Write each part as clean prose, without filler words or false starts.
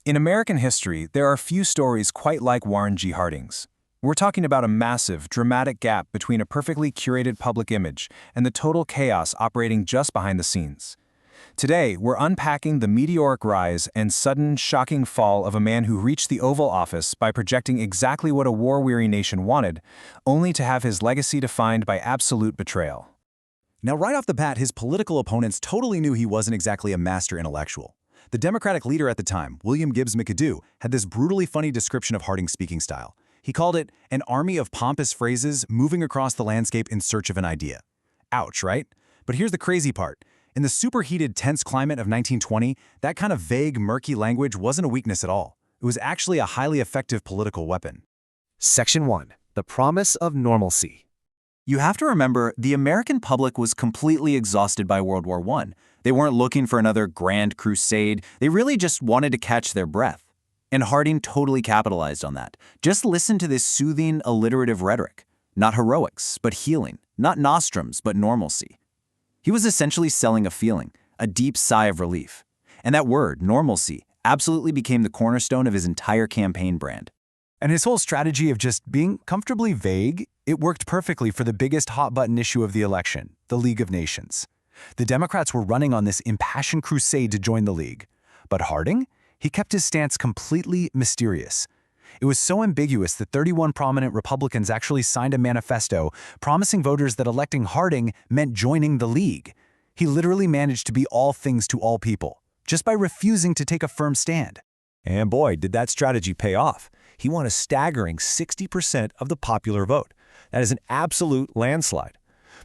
In American history, there are few stories quite like Warren G. Harding's. We're talking about a massive, dramatic gap between a perfectly curated public image and the total chaos operating just behind the scenes. Today, we're unpacking the meteoric rise and sudden, shocking fall of a man who reached the Oval Office by projecting exactly what a war-weary nation wanted, only to have his legacy defined by absolute betrayal. Now, right off the bat, his political opponents totally knew he wasn't exactly a master intellectual. The Democratic leader at the time, William Gibbs McAdoo, had this brutally funny description of Harding's speaking style. He called it an army of pompous phrases moving across the landscape in search of an idea. Ouch, right? But here's the crazy part. In the superheated, tense climate of 1920, that kind of vague, murky language wasn't a weakness at all. It was actually a highly effective political weapon. Section 1. The Promise of Normalcy. You have to remember, the American public was completely exhausted by World War I. They weren't looking for another grand crusade. They really just wanted to catch their breath. And Harding totally capitalized on that. Just listen to this soothing, alliterative rhetoric. Not heroics, but healing. Not nostrums, but normalcy. He was essentially selling a feeling, a deep sigh of relief. And that word, normalcy, absolutely became the cornerstone of his entire campaign brand. And his whole strategy of just being comfortably vague, it worked perfectly for the biggest hot-button issue of the election, the League of Nations. The Democrats were running on this impassioned crusade to join the League. But Harding? He kept his stance completely mysterious. It was so ambiguous that 31 prominent Republicans actually signed a manifesto promising voters that electing Harding meant joining the League. He literally managed to be all things to all people, just by refusing to take a firm stand. And boy, did that strategy pay off. He won a staggering 60% of the popular vote. That is an absolute landslide.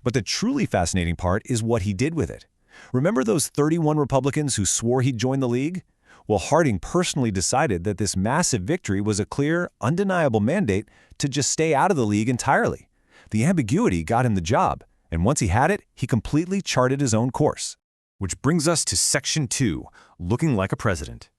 But the truly fascinating part is what he did with it. Remember those 31 Republicans who swore he'd join the League? Well, Harding personally decided that this massive victory was a clear, undeniable mandate to just stay out of the League entirely. The ambiguity got him the job, and once he had it, he completely charted his own course. Which brings us to Section 2, looking like a president.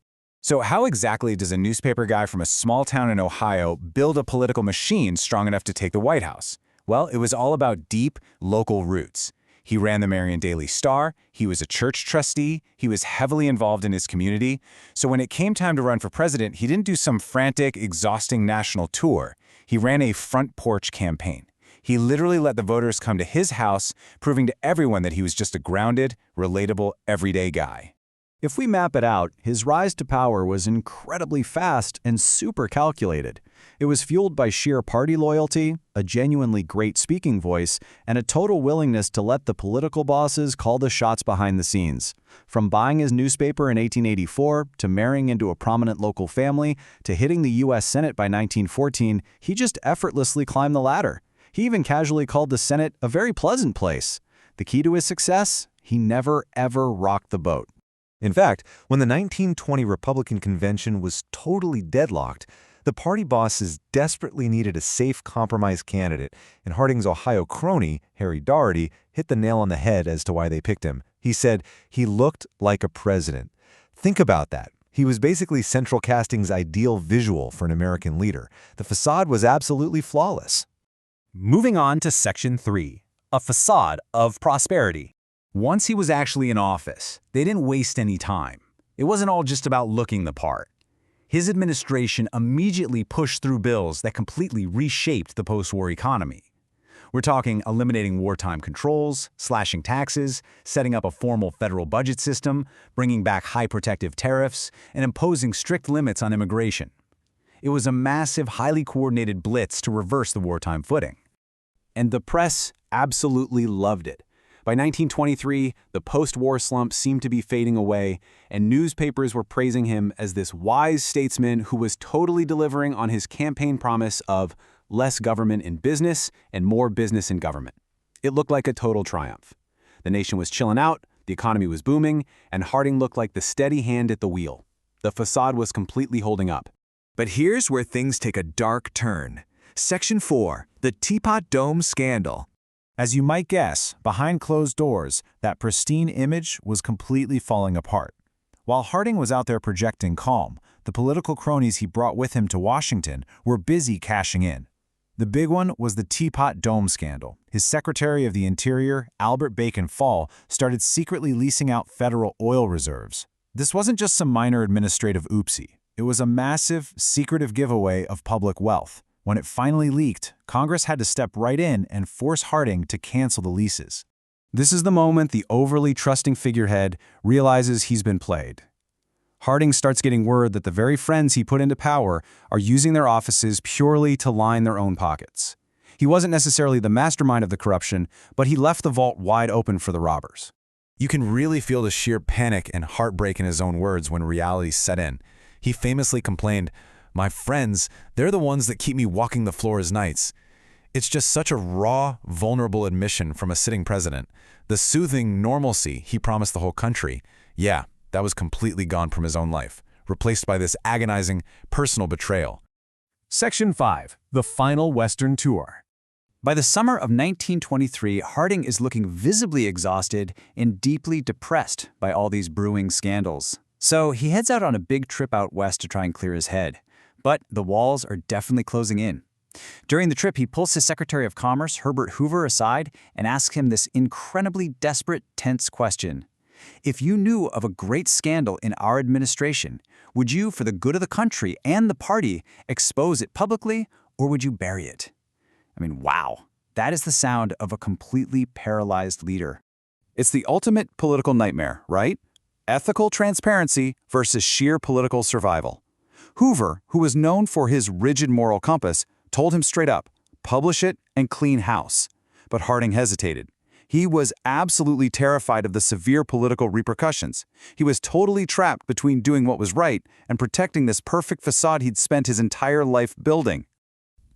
So how exactly does a newspaper guy from a small town in Ohio build a political machine strong enough to take the White House? Well, it was all about deep, local roots. He ran the Marion Daily Star, he was a church trustee, he was heavily involved in his community. So when it came time to run for president, he didn't do some frantic, exhausting national tour. He ran a front porch campaign. He literally let the voters come to his house, proving to everyone that he was just a grounded, relatable, everyday guy. If we map it out, his rise to power was incredibly fast and super calculated. It was fueled by sheer party loyalty, a genuinely great speaking voice, and a total willingness to let the political bosses call the shots behind the scenes. From buying his newspaper in 1884, to marrying into a prominent local family, to hitting the U.S. Senate by 1914, he just effortlessly climbed the ladder. He even casually called the Senate a very pleasant place. The key to his success? He never, ever rocked the boat. In fact, when the 1920 Republican convention was totally deadlocked, the party bosses desperately needed a safe compromise candidate, and Harding's Ohio crony, Harry Daugherty, hit the nail on the head as to why they picked him. He said he looked like a president. Think about that. He was basically Central Casting's ideal visual for an American leader. The facade was absolutely flawless. Moving on to Section 3, a facade of prosperity. Once he was actually in office, they didn't waste any time. It wasn't all just about looking the part. His administration immediately pushed through bills that completely reshaped the post-war economy. We're talking eliminating wartime controls, slashing taxes, setting up a formal federal budget system, bringing back high protective tariffs, and imposing strict limits on immigration. It was a massive, highly coordinated blitz to reverse the wartime footing. And the press absolutely loved it. By 1923, the post-war slump seemed to be fading away, and newspapers were praising him as this wise statesman who was totally delivering on his campaign promise of less government in business and more business in government. It looked like a total triumph. The nation was chilling out, the economy was booming, and Harding looked like the steady hand at the wheel. The facade was completely holding up. But here's where things take a dark turn. Section 4, the Teapot Dome Scandal. As you might guess, behind closed doors, that pristine image was completely falling apart. While Harding was out there projecting calm, the political cronies he brought with him to Washington were busy cashing in. The big one was the Teapot Dome scandal. His Secretary of the Interior, Albert Bacon Fall, started secretly leasing out federal oil reserves. This wasn't just some minor administrative oopsie. It was a massive, secretive giveaway of public wealth. When it finally leaked, Congress had to step right in and force Harding to cancel the leases. This is the moment the overly trusting figurehead realizes he's been played. Harding starts getting word that the very friends he put into power are using their offices purely to line their own pockets. He wasn't necessarily the mastermind of the corruption, but he left the vault wide open for the robbers. You can really feel the sheer panic and heartbreak in his own words when reality set in. He famously complained, "My friends, they're the ones that keep me walking the floors nights." It's just such a raw, vulnerable admission from a sitting president. The soothing normalcy he promised the whole country, yeah, that was completely gone from his own life, replaced by this agonizing, personal betrayal. Section 5. The Final Western Tour. By the summer of 1923, Harding is looking visibly exhausted and deeply depressed by all these brewing scandals. So he heads out on a big trip out west to try and clear his head. But the walls are definitely closing in. During the trip, he pulls his Secretary of Commerce, Herbert Hoover, aside and asks him this incredibly desperate, tense question. If you knew of a great scandal in our administration, would you, for the good of the country and the party, expose it publicly, or would you bury it? I mean, wow. That is the sound of a completely paralyzed leader. It's the ultimate political nightmare, right? Ethical transparency versus sheer political survival. Hoover, who was known for his rigid moral compass, told him straight up, publish it and clean house. But Harding hesitated. He was absolutely terrified of the severe political repercussions. He was totally trapped between doing what was right and protecting this perfect facade he'd spent his entire life building.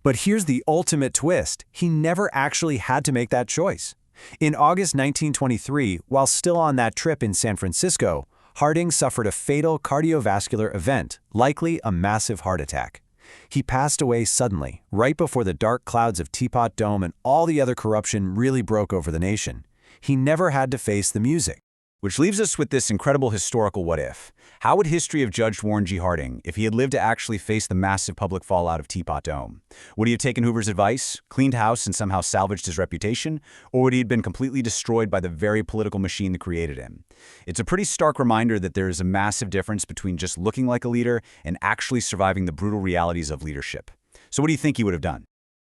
But here's the ultimate twist. He never actually had to make that choice. In August 1923, while still on that trip in San Francisco, Harding suffered a fatal cardiovascular event, likely a massive heart attack. He passed away suddenly, right before the dark clouds of Teapot Dome and all the other corruption really broke over the nation. He never had to face the music. Which leaves us with this incredible historical what-if. How would history have judged Warren G. Harding if he had lived to actually face the massive public fallout of Teapot Dome? Would he have taken Hoover's advice, cleaned house, and somehow salvaged his reputation? Or would he have been completely destroyed by the very political machine that created him? It's a pretty stark reminder that there is a massive difference between just looking like a leader and actually surviving the brutal realities of leadership. So what do you think he would have done?